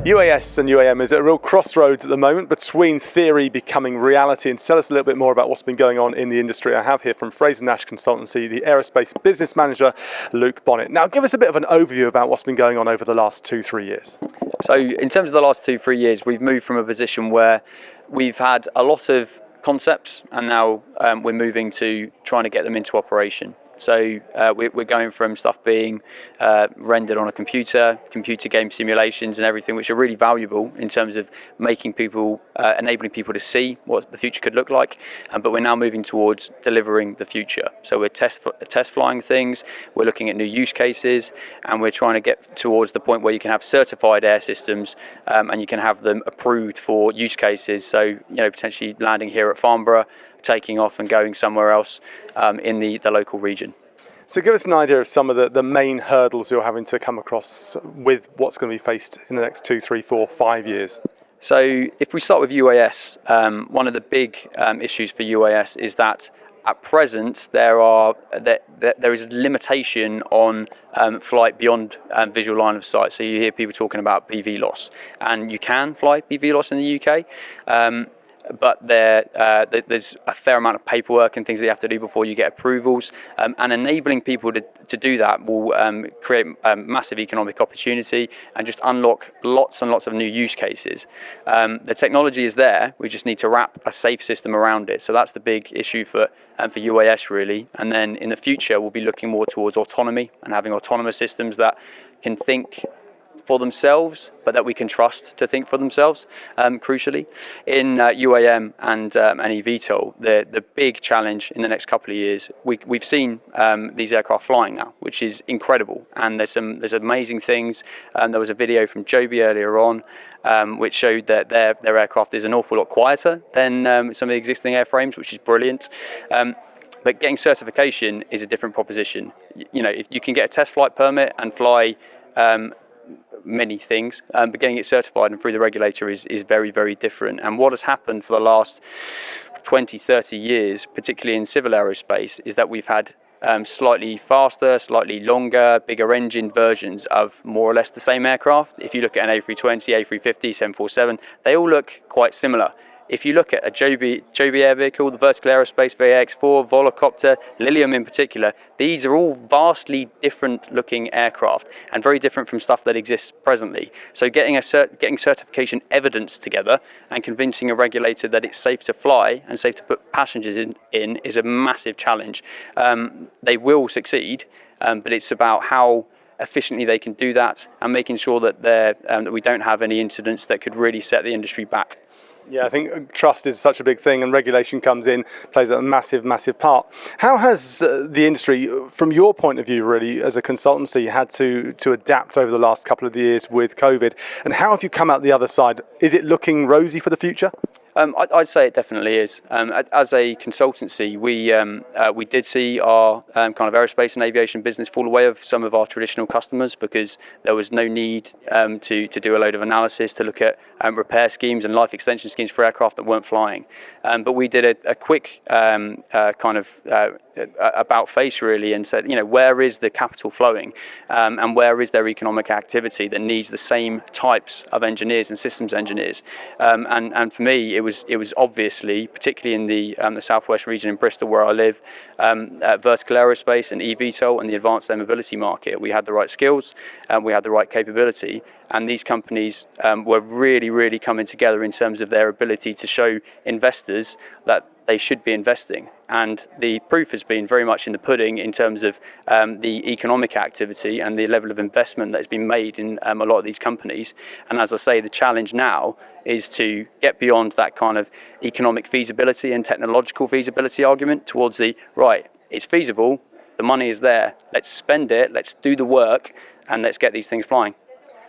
UAS and UAM is at a real crossroads at the moment between theory becoming reality. And tell us a little bit more about what's been going on in the industry. I have here from Frazer-Nash Consultancy, the Aerospace business manager, Luke Bonnett. Now, give us a bit of an overview about what's been going on over the last 2-3 years. So in terms of the last 2-3 years, we've moved from a position where we've had a lot of concepts and now we're moving to trying to get them into operation. So we're going from stuff being rendered on a computer game simulations and everything, which are really valuable in terms of making people, enabling people to see what the future could look like. But we're now moving towards delivering the future. So we're test flying things, we're looking at new use cases, and we're trying to get towards the point where you can have certified air systems and you can have them approved for use cases. So potentially landing here at Farnborough, taking off and going somewhere else in the local region. So give us an idea of some of the main hurdles you're having to come across with what's going to be faced in the next 2, 3, 4, 5 years. So if we start with UAS, one of the big issues for UAS is that at present there is a limitation on flight beyond visual line of sight. So you hear people talking about PV loss, and you can fly PV loss in the UK. But there's a fair amount of paperwork and things that you have to do before you get approvals, and enabling people to do that will create massive economic opportunity and just unlock lots and lots of new use cases. The technology is there, we just need to wrap a safe system around it. So that's the big issue for UAS really. And then in the future we'll be looking more towards autonomy and having autonomous systems that can think for themselves, but that we can trust to think for themselves. Crucially, in UAM and eVTOL, the big challenge in the next couple of years, we've seen these aircraft flying now, which is incredible, and there's amazing things. There was a video from Joby earlier on, which showed that their aircraft is an awful lot quieter than some of the existing airframes, which is brilliant. But getting certification is a different proposition. If you can get a test flight permit and fly many things, but getting it certified and through the regulator is very, very different. And what has happened for the last 20-30 years, particularly in civil aerospace, is that we've had slightly faster, slightly longer, bigger engine versions of more or less the same aircraft. If you look at an A320, A350, 747, they all look quite similar. If you look at a Joby air vehicle, the Vertical Aerospace VAX4, Volocopter, Lilium in particular, these are all vastly different looking aircraft and very different from stuff that exists presently. So getting certification evidence together and convincing a regulator that it's safe to fly and safe to put passengers in is a massive challenge. They will succeed, but it's about how efficiently they can do that and making sure that that we don't have any incidents that could really set the industry back. Yeah, I think trust is such a big thing, and regulation comes in, plays a massive, massive part. How has the industry, from your point of view, really, as a consultancy, had to adapt over the last couple of years with COVID? And how have you come out the other side? Is it looking rosy for the future? I'd say it definitely is. As a consultancy, we did see our kind of aerospace and aviation business fall away of some of our traditional customers because there was no need to do a load of analysis to look at repair schemes and life extension schemes for aircraft that weren't flying. But we did a quick kind of about face really and said, where is the capital flowing and where is there economic activity that needs the same types of engineers and systems engineers? And for me, it was obviously, particularly in the southwest region in Bristol where I live, vertical aerospace and eVTOL and the advanced air mobility market. We had the right skills and we had the right capability, and these companies were really coming together in terms of their ability to show investors that they should be investing. And the proof has been very much in the pudding in terms of the economic activity and the level of investment that has been made in a lot of these companies. And as I say, the challenge now is to get beyond that kind of economic feasibility and technological feasibility argument towards the, right, it's feasible, the money is there, let's spend it, let's do the work, and let's get these things flying.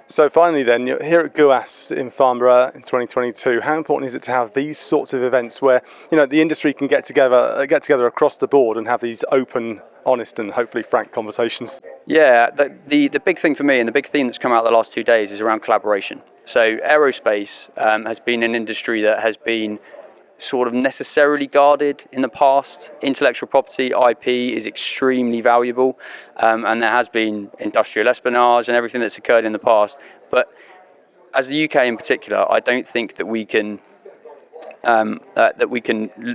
So finally then, you're here at GUAS in Farnborough in 2022. How important is it to have these sorts of events where the industry can get together across the board and have these open, honest and hopefully frank conversations? Yeah, the big thing for me and the big theme that's come out the last 2 days is around collaboration. So aerospace has been an industry that has been sort of necessarily guarded in the past. Intellectual property, IP, is extremely valuable, and there has been industrial espionage and everything that's occurred in the past. But as the UK in particular, I don't think that we can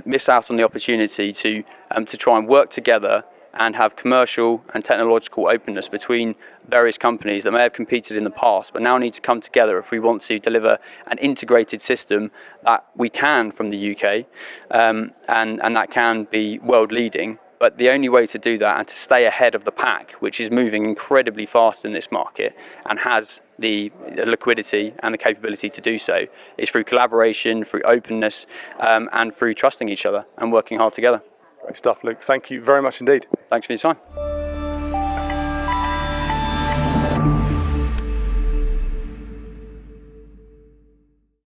miss out on the opportunity to try and work together and have commercial and technological openness between various companies that may have competed in the past, but now need to come together if we want to deliver an integrated system that we can from the UK, and that can be world leading. But the only way to do that and to stay ahead of the pack, which is moving incredibly fast in this market and has the liquidity and the capability to do so, is through collaboration, through openness, and through trusting each other and working hard together. Great stuff, Luke. Thank you very much indeed. Thanks for your time.